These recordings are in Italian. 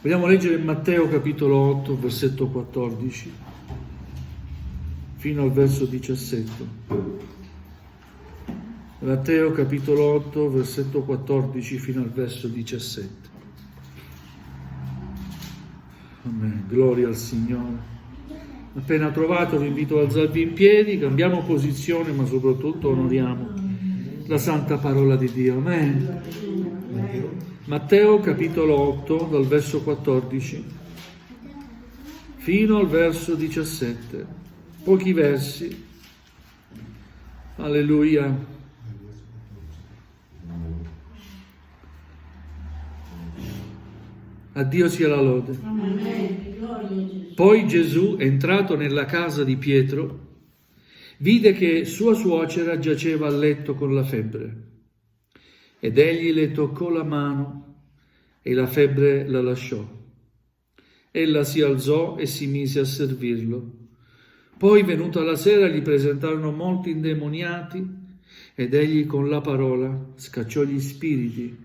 Vogliamo leggere Matteo capitolo 8, versetto 14, fino al verso 17. Matteo capitolo 8, versetto 14, fino al verso 17. Amen. Gloria al Signore. Appena trovato vi invito ad alzarvi in piedi, cambiamo posizione, ma soprattutto onoriamo la santa parola di Dio. Amen. Matteo capitolo 8, dal verso 14 fino al verso 17. Pochi versi. Alleluia. A Dio sia la lode. Poi Gesù, entrato nella casa di Pietro, vide che sua suocera giaceva a letto con la febbre. Ed egli le toccò la mano e la febbre la lasciò. Ella si alzò e si mise a servirlo. Poi, venuta la sera, gli presentarono molti indemoniati ed egli con la parola scacciò gli spiriti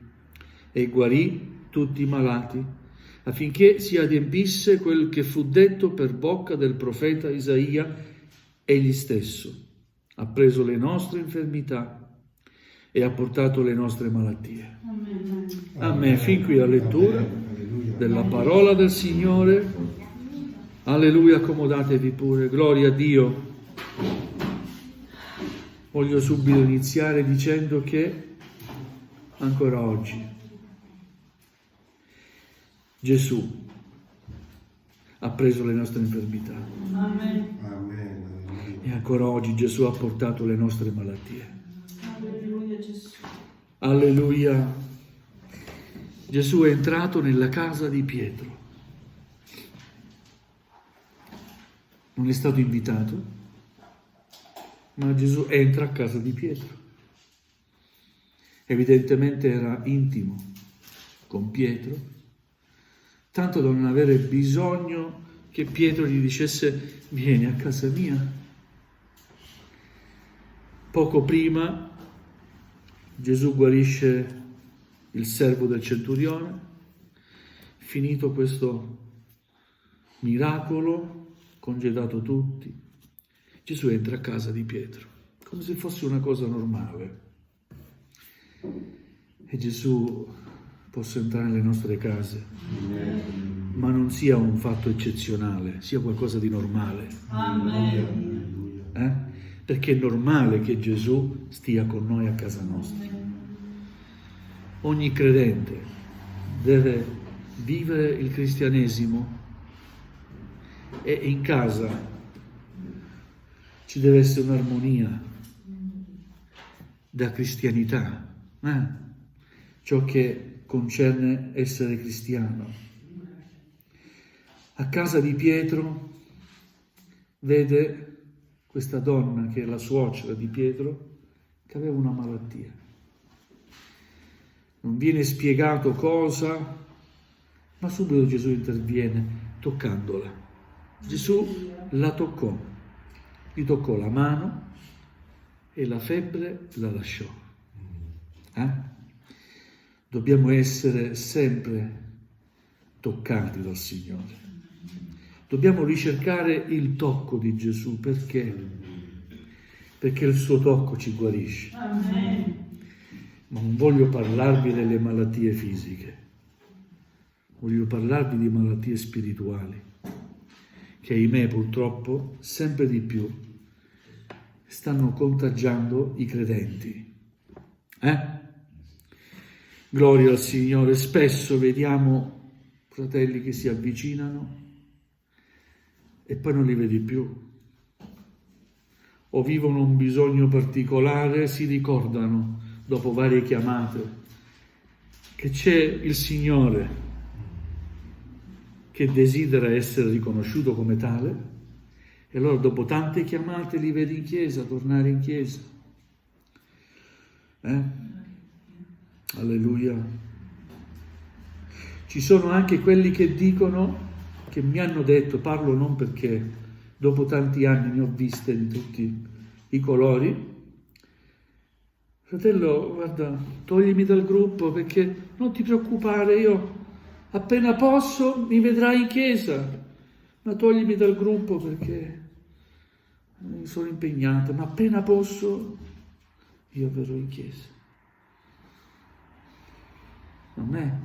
e guarì tutti i malati, affinché si adempisse quel che fu detto per bocca del profeta Isaia: egli stesso ha preso le nostre infermità e ha portato le nostre malattie. Amen. Fin qui la lettura della parola del Signore. Alleluia, accomodatevi pure. Gloria a Dio. Voglio subito iniziare dicendo che ancora oggi Gesù ha preso le nostre infermità. Amen. E ancora oggi Gesù ha portato le nostre malattie. Alleluia, Gesù. Alleluia. Gesù è entrato nella casa di Pietro. Non è stato invitato, ma Gesù entra a casa di Pietro. Evidentemente era intimo con Pietro, tanto da non avere bisogno che Pietro gli dicesse: vieni a casa mia. Poco prima Gesù guarisce il servo del centurione. Finito questo miracolo, congedato tutti, Gesù entra a casa di Pietro, come se fosse una cosa normale. E Gesù possa entrare nelle nostre case, ma non sia un fatto eccezionale, sia qualcosa di normale. Amen. Perché è normale che Gesù stia con noi a casa nostra. Ogni credente deve vivere il cristianesimo e in casa ci deve essere un'armonia da cristianità, ciò che concerne essere cristiano. A casa di Pietro vede questa donna che è la suocera di Pietro, che aveva una malattia. Non viene spiegato cosa, ma subito Gesù interviene toccandola. Gesù la toccò, gli toccò la mano e la febbre la lasciò. Dobbiamo essere sempre toccati dal Signore. Dobbiamo ricercare il tocco di Gesù. Perché? Perché il suo tocco ci guarisce. Amen. Ma non voglio parlarvi delle malattie fisiche, voglio parlarvi di malattie spirituali, che ahimè purtroppo sempre di più stanno contagiando i credenti. Gloria al Signore. Spesso vediamo fratelli che si avvicinano e poi non li vedi più, o vivono un bisogno particolare, si ricordano dopo varie chiamate che c'è il Signore che desidera essere riconosciuto come tale, e allora dopo tante chiamate li vedi in chiesa, tornare in chiesa. Alleluia. Ci sono anche quelli che dicono, che mi hanno detto, parlo non perché dopo tanti anni ne ho viste di tutti i colori: fratello, guarda, toglimi dal gruppo perché non ti preoccupare, io Appena posso mi vedrai in chiesa, ma toglimi dal gruppo perché sono impegnato, ma appena posso io verrò in chiesa. A me,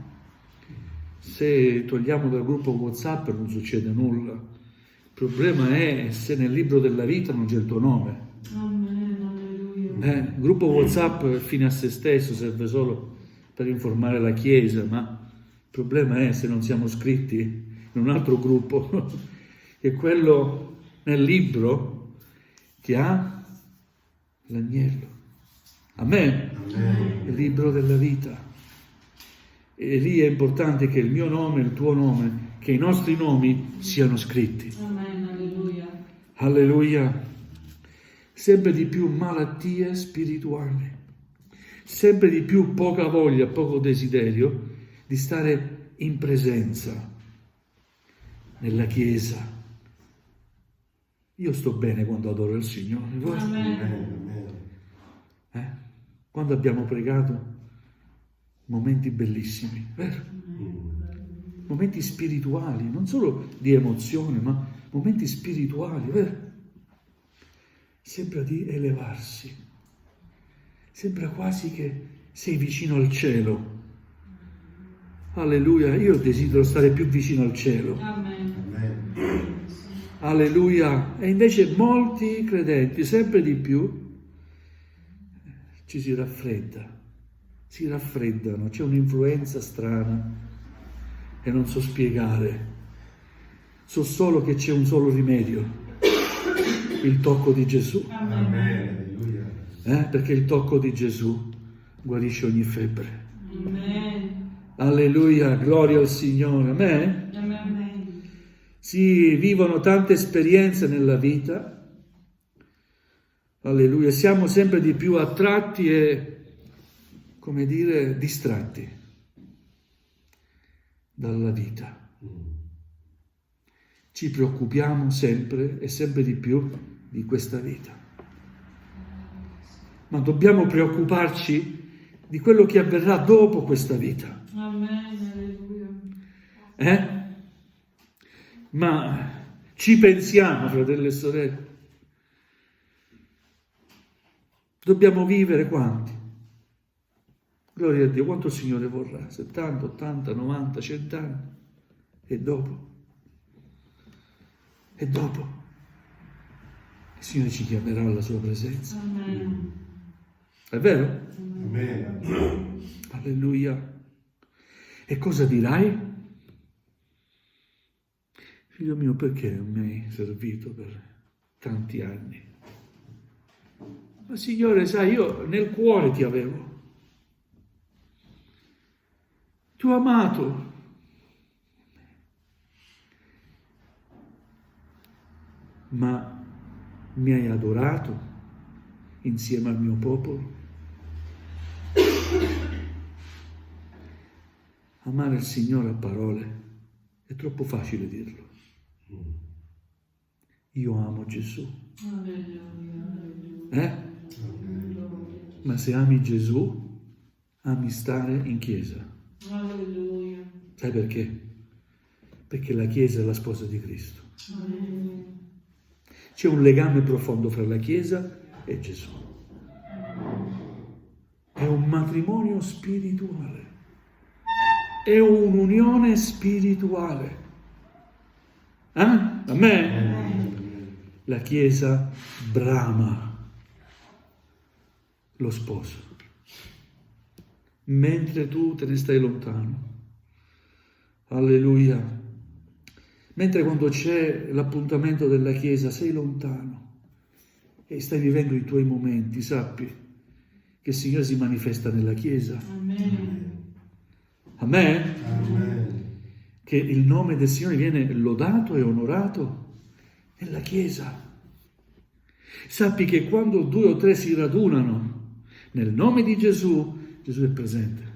se togliamo dal gruppo WhatsApp non succede nulla. Il problema è se nel libro della vita non c'è il tuo nome. Amen, alleluia. Il gruppo WhatsApp è fine a se stesso, serve solo per informare la Chiesa, ma il problema è se non siamo iscritti in un altro gruppo, che è quello nel libro che ha l'agnello. Amen? Il libro della vita. E lì è importante che il mio nome, il tuo nome, che i nostri nomi siano scritti. Amen, alleluia. Alleluia. Sempre di più malattie spirituali, sempre di più poca voglia, poco desiderio di stare in presenza nella Chiesa. Io sto bene quando adoro il Signore. Voi? Amen. Quando abbiamo pregato, momenti bellissimi, vero? Momenti spirituali, non solo di emozione, ma momenti spirituali, vero? Sembra di elevarsi, sembra quasi che sei vicino al cielo. Alleluia, io desidero stare più vicino al cielo. Amen. Alleluia. E invece molti credenti, sempre di più, ci si raffreddano, c'è un'influenza strana e non so spiegare. So solo che c'è un solo rimedio. Il tocco di Gesù. Amen. Perché il tocco di Gesù guarisce ogni febbre. Amen. Alleluia, gloria al Signore. Amen. Amen. Si vivono tante esperienze nella vita. Alleluia, siamo sempre di più attratti e, come dire, distratti dalla vita. Ci preoccupiamo sempre e sempre di più di questa vita. Ma dobbiamo preoccuparci di quello che avverrà dopo questa vita. Amen, alleluia. Ma ci pensiamo, fratelli e sorelle? Dobbiamo vivere quanti? Gloria a Dio, quanto il Signore vorrà? 70, 80, 90, 100 anni? E dopo? E dopo? Il Signore ci chiamerà alla sua presenza. Amen. È vero? Amen. Alleluia. E cosa dirai? Figlio mio, perché mi hai servito per tanti anni? Ma Signore, sai, io nel cuore ti avevo. Ti ho amato. Ma mi hai adorato insieme al mio popolo? Amare il Signore a parole è troppo facile dirlo. Io amo Gesù. Ma se ami Gesù, ami stare in chiesa. Alleluia. Sai perché? Perché la Chiesa è la sposa di Cristo. C'è un legame profondo fra la Chiesa e Gesù. È un matrimonio spirituale. È un'unione spirituale. Amen? La Chiesa brama lo sposo, mentre tu te ne stai lontano. Alleluia. Mentre quando c'è l'appuntamento della Chiesa sei lontano e stai vivendo i tuoi momenti, sappi che il Signore si manifesta nella Chiesa. Amen. Amen? Amen. Che il nome del Signore viene lodato e onorato nella Chiesa. Sappi che quando 2 o 3 si radunano nel nome di Gesù, Gesù è presente.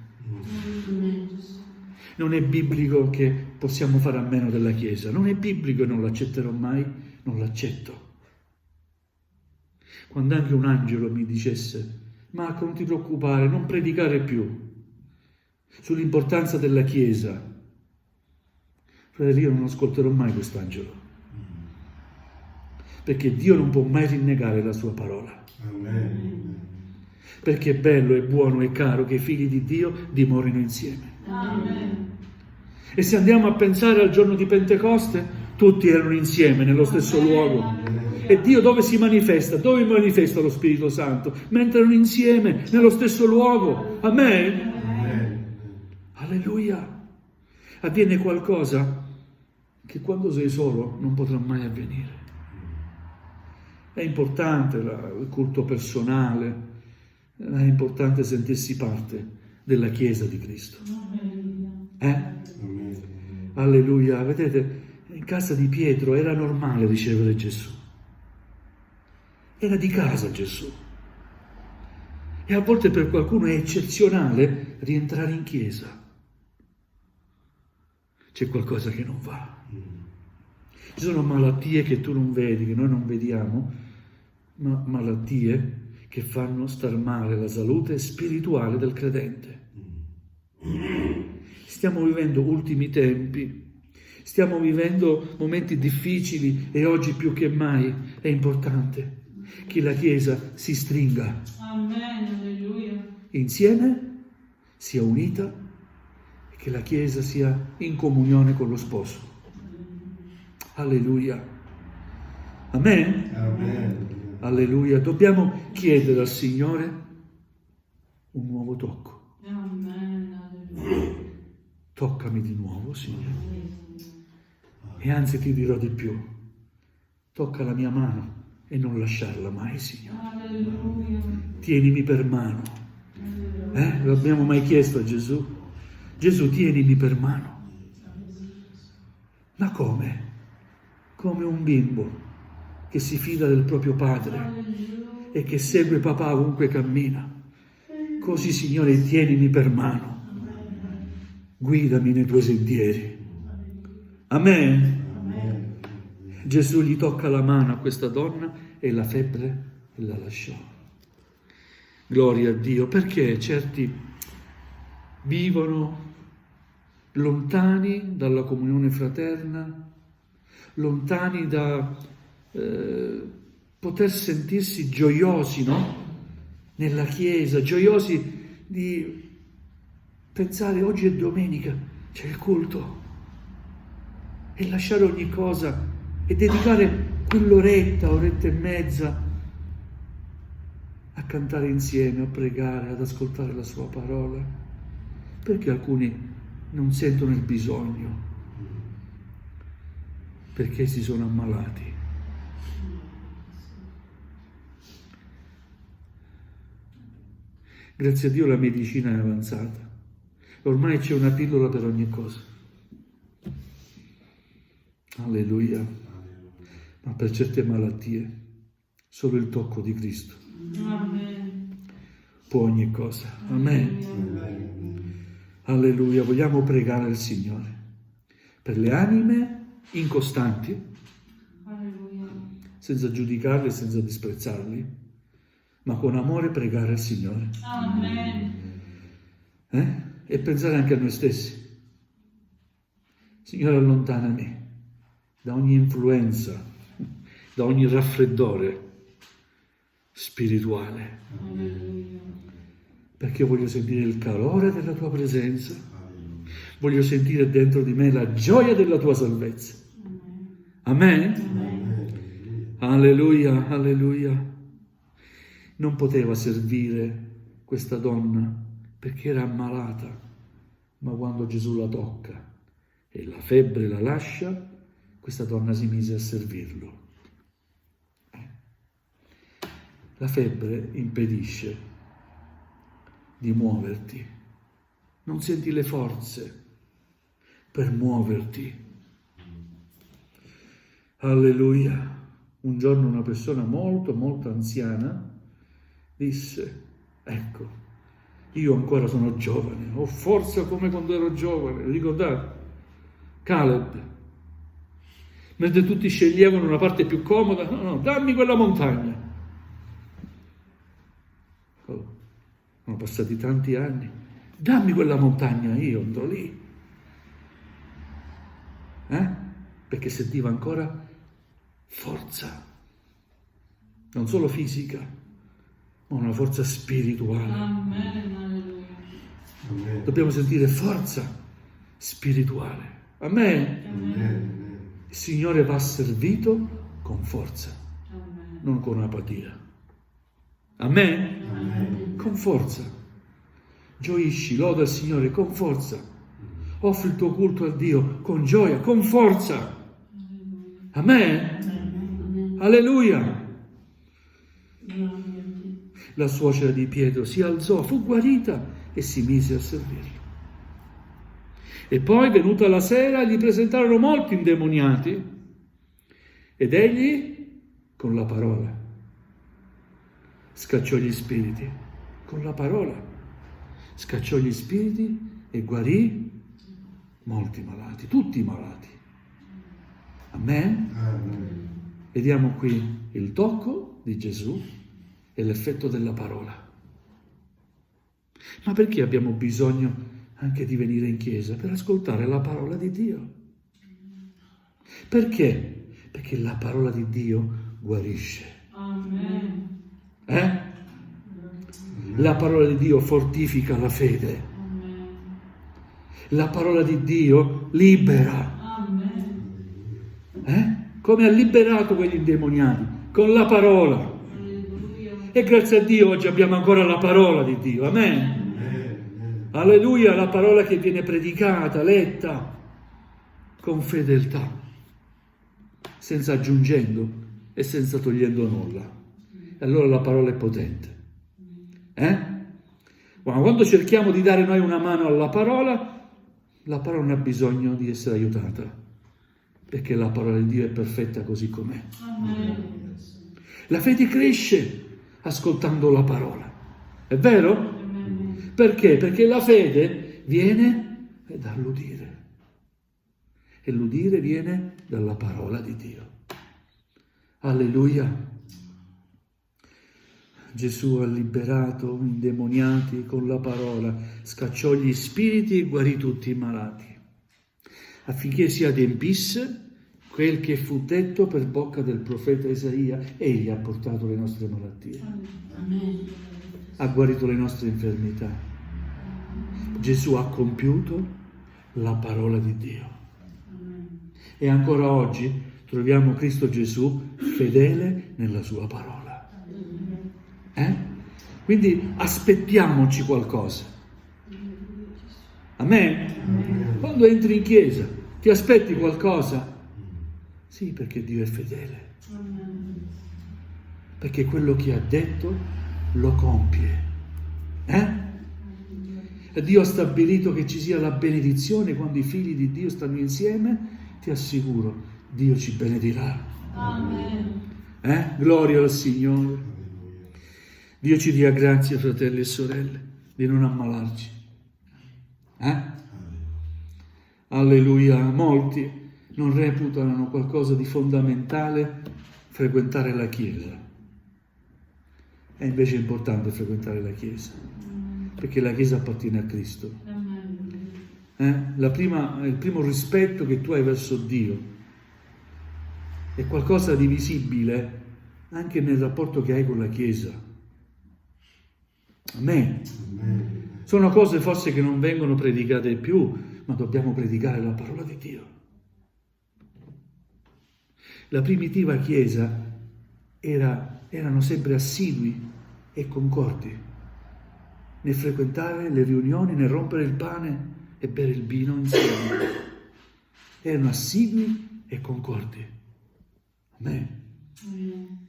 Non è biblico che possiamo fare a meno della Chiesa, non è biblico e non l'accetterò mai, non l'accetto. Quando anche un angelo mi dicesse: Marco, non ti preoccupare, non predicare più sull'importanza della Chiesa, Fratelli, io non ascolterò mai quest'angelo, perché Dio non può mai rinnegare la sua parola, Amen. perché è bello, è buono e caro che i figli di Dio dimorino insieme. Amen. E se andiamo a pensare al giorno di Pentecoste, tutti erano insieme nello stesso luogo. E Dio dove si manifesta? Dove manifesta lo Spirito Santo? Mentre erano insieme nello stesso luogo. Amen? Amen. Alleluia. Avviene qualcosa che quando sei solo non potrà mai avvenire. È importante il culto personale, è importante sentirsi parte della Chiesa di Cristo. Amen. Alleluia. Vedete, in casa di Pietro era normale ricevere Gesù. Era di casa Gesù. E a volte per qualcuno è eccezionale rientrare in chiesa. C'è qualcosa che non va. Ci sono malattie che tu non vedi, che noi non vediamo, ma malattie che fanno star male la salute spirituale del credente. Stiamo vivendo ultimi tempi, stiamo vivendo momenti difficili e oggi più che mai è importante che la Chiesa si stringa Amen. Alleluia. insieme, sia unita e che la Chiesa sia in comunione con lo sposo. Alleluia. Amen? Amen. Alleluia. Dobbiamo chiedere al Signore un nuovo tocco. Amen. Alleluia. Toccami di nuovo, Signore. E anzi ti dirò di più. Tocca la mia mano e non lasciarla mai, Signore. Alleluia. Tienimi per mano. Lo abbiamo mai chiesto a Gesù? Gesù, tienimi per mano. Ma come? Come un bimbo che si fida del proprio padre e che segue papà ovunque cammina. Così, Signore, tienimi per mano. Guidami nei tuoi sentieri. Amen. Gesù gli tocca la mano a questa donna e la febbre la lasciò. Gloria a Dio, perché certi vivono lontani dalla comunione fraterna, lontani da poter sentirsi gioiosi, no? Nella Chiesa, gioiosi di pensare oggi è domenica, c'è il culto, e lasciare ogni cosa e dedicare quell'oretta, oretta e mezza a cantare insieme, a pregare, ad ascoltare la sua parola. Perché alcuni non sentono il bisogno? Perché si sono ammalati. Grazie a Dio la medicina è avanzata. Ormai c'è una pillola per ogni cosa. Alleluia. Ma per certe malattie solo il tocco di Cristo Amen. può ogni cosa. Amen. Alleluia. Vogliamo pregare il Signore per le anime incostanti, Alleluia. senza giudicarli, senza disprezzarli, ma con amore pregare il Signore. Amen. E pensare anche a noi stessi. Signore, allontanami da ogni influenza, da ogni raffreddore spirituale, Alleluia. perché voglio sentire il calore della tua presenza, voglio sentire dentro di me la gioia della tua salvezza. Amen? Alleluia, alleluia. Non poteva servire questa donna perché era ammalata, ma quando Gesù la tocca e la febbre la lascia, questa donna si mise a servirlo. La febbre impedisce di muoverti, non senti le forze per muoverti. Alleluia. Un giorno una persona molto, molto anziana disse, ecco, io ancora sono giovane, ho forza come quando ero giovane, ricordate? Caleb, mentre tutti sceglievano una parte più comoda, no, dammi quella montagna. Oh, sono passati tanti anni, dammi quella montagna, io andrò lì. Perché sentiva ancora forza, non solo fisica, ma una forza spirituale. Amen. Alleluia. Amen. Dobbiamo sentire forza spirituale. Amen. Amen. Il Signore va servito con forza, Amen. non con apatia. Amen. Amen. Con forza. Gioisci, loda il Signore con forza. Offri il tuo culto a Dio con gioia, con forza. Amen. Alleluia. La suocera di Pietro si alzò, fu guarita e si mise a servirlo. E poi, venuta la sera, gli presentarono molti indemoniati ed egli, con la parola, scacciò gli spiriti. Con la parola scacciò gli spiriti e guarì molti malati, tutti i malati. Amen? Amen. Vediamo qui il tocco di Gesù e l'effetto della parola. Ma perché abbiamo bisogno anche di venire in chiesa? Per ascoltare la parola di Dio. Perché? Perché la parola di Dio guarisce. Amen. La parola di Dio fortifica la fede. Amen. La parola di Dio libera. Amen. Come ha liberato quegli indemoniati? Con la parola. Alleluia. E grazie a Dio oggi abbiamo ancora la parola di Dio. Amen. Amen. Alleluia, la parola che viene predicata, letta con fedeltà, senza aggiungendo e senza togliendo nulla. E allora la parola è potente. Ma quando cerchiamo di dare noi una mano alla parola, la parola non ha bisogno di essere aiutata, perché la parola di Dio è perfetta così com'è. Amen. La fede cresce ascoltando la parola. È vero? Amen. Perché? Perché la fede viene dall'udire. E l'udire viene dalla parola di Dio. Alleluia. Gesù ha liberato i indemoniati con la parola, scacciò gli spiriti e guarì tutti i malati, affinché si adempisse quel che fu detto per bocca del profeta Isaia. Egli ha portato le nostre malattie, ha guarito le nostre infermità. Gesù ha compiuto la parola di Dio. E ancora oggi troviamo Cristo Gesù fedele nella sua parola. Quindi aspettiamoci qualcosa. Amen? Quando entri in chiesa, ti aspetti qualcosa? Sì, perché Dio è fedele. Perché quello che ha detto lo compie. E Dio ha stabilito che ci sia la benedizione quando i figli di Dio stanno insieme. Ti assicuro, Dio ci benedirà. Amen. Gloria al Signore. Dio ci dia grazia, fratelli e sorelle, di non ammalarci. Alleluia. Molti non reputano qualcosa di fondamentale frequentare la Chiesa. E invece è importante frequentare la Chiesa, perché la Chiesa appartiene a Cristo. Amen. Il primo rispetto che tu hai verso Dio è qualcosa di visibile anche nel rapporto che hai con la Chiesa. Amen. Amen. Sono cose forse che non vengono predicate più, ma dobbiamo predicare la parola di Dio. La primitiva Chiesa erano sempre assidui e concordi nel frequentare le riunioni, nel rompere il pane e bere il vino insieme. Erano assidui e concordi. Amen. Amen.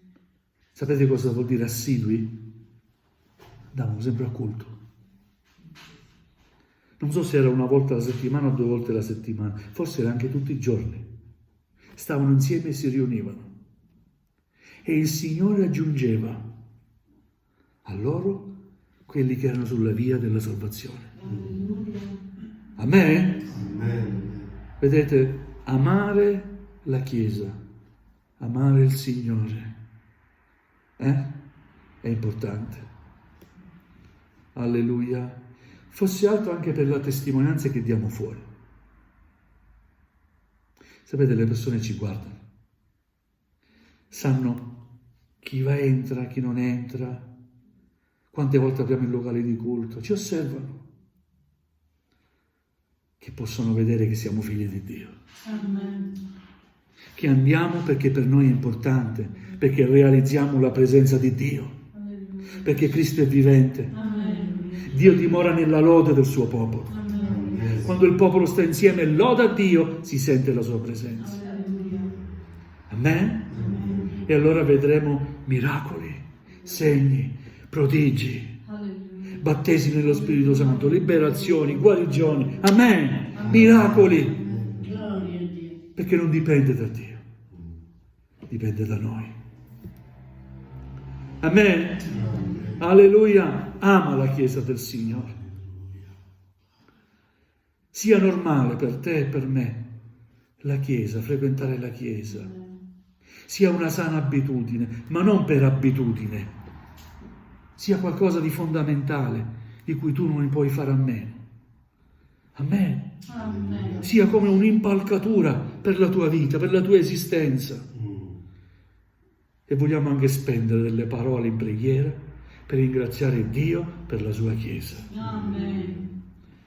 Sapete cosa vuol dire assidui? Andavano sempre a culto. Non so se era una volta alla settimana o 2 volte alla settimana, forse era anche tutti i giorni. Stavano insieme e si riunivano. E il Signore aggiungeva a loro quelli che erano sulla via della salvazione. Amen? Amen. Vedete, amare la Chiesa, amare il Signore, è importante. Alleluia. Fosse altro anche per la testimonianza che diamo fuori. Sapete, le persone ci guardano, sanno chi va entra, chi non entra, quante volte apriamo i locali di culto, ci osservano, che possono vedere che siamo figli di Dio, Amen. che andiamo perché per noi è importante, perché realizziamo la presenza di Dio, Alleluia. perché Cristo è vivente, Amen. Dio dimora nella lode del suo popolo. Amen. Quando il popolo sta insieme e loda Dio, si sente la sua presenza. Alleluia. Amen? Amen. E allora vedremo miracoli, segni, prodigi, Alleluia. battesimi nello Spirito Santo, liberazioni, guarigioni. Amen? Miracoli. Gloria a Dio. Perché non dipende da Dio, dipende da noi. Amen? Alleluia. Ama la Chiesa del Signore. Sia normale per te e per me la Chiesa, frequentare la Chiesa. Sia una sana abitudine, ma non per abitudine. Sia qualcosa di fondamentale, di cui tu non puoi fare a meno. Amen. Amen. Sia come un'impalcatura per la tua vita, per la tua esistenza. E vogliamo anche spendere delle parole in preghiera per ringraziare Dio per la sua Chiesa. Amen.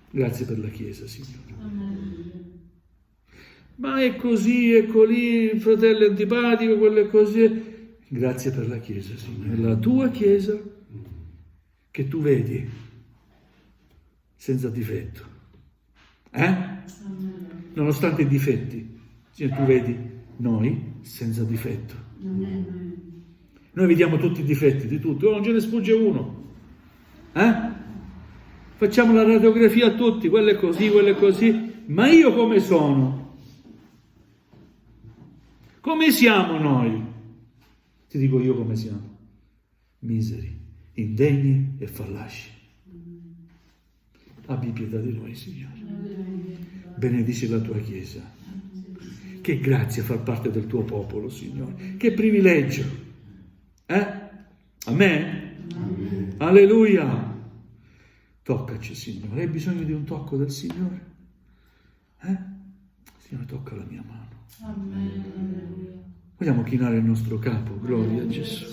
Grazie per la Chiesa, Signore. Amen. Ma è così, è colì, il fratello è antipatico, quello è così. Grazie per la Chiesa, Signore. La tua Chiesa che tu vedi senza difetto. Amen. Nonostante i difetti, Signore, tu vedi noi senza difetto. Amen. Noi vediamo tutti i difetti di tutti, non ce ne sfugge uno. Facciamo la radiografia a tutti, quello è così, quello è così. Ma io come sono? Come siamo noi? Ti dico io come siamo. Miseri, indegni e fallaci. Abbi pietà di noi, Signore. Benedici la tua Chiesa. Che grazia far parte del tuo popolo, Signore. Che privilegio. Amen? Alleluia. Toccaci, Signore. Hai bisogno di un tocco del Signore? Signore, tocca la mia mano. Amen. Alleluia. Vogliamo chinare il nostro capo. Gloria a Gesù.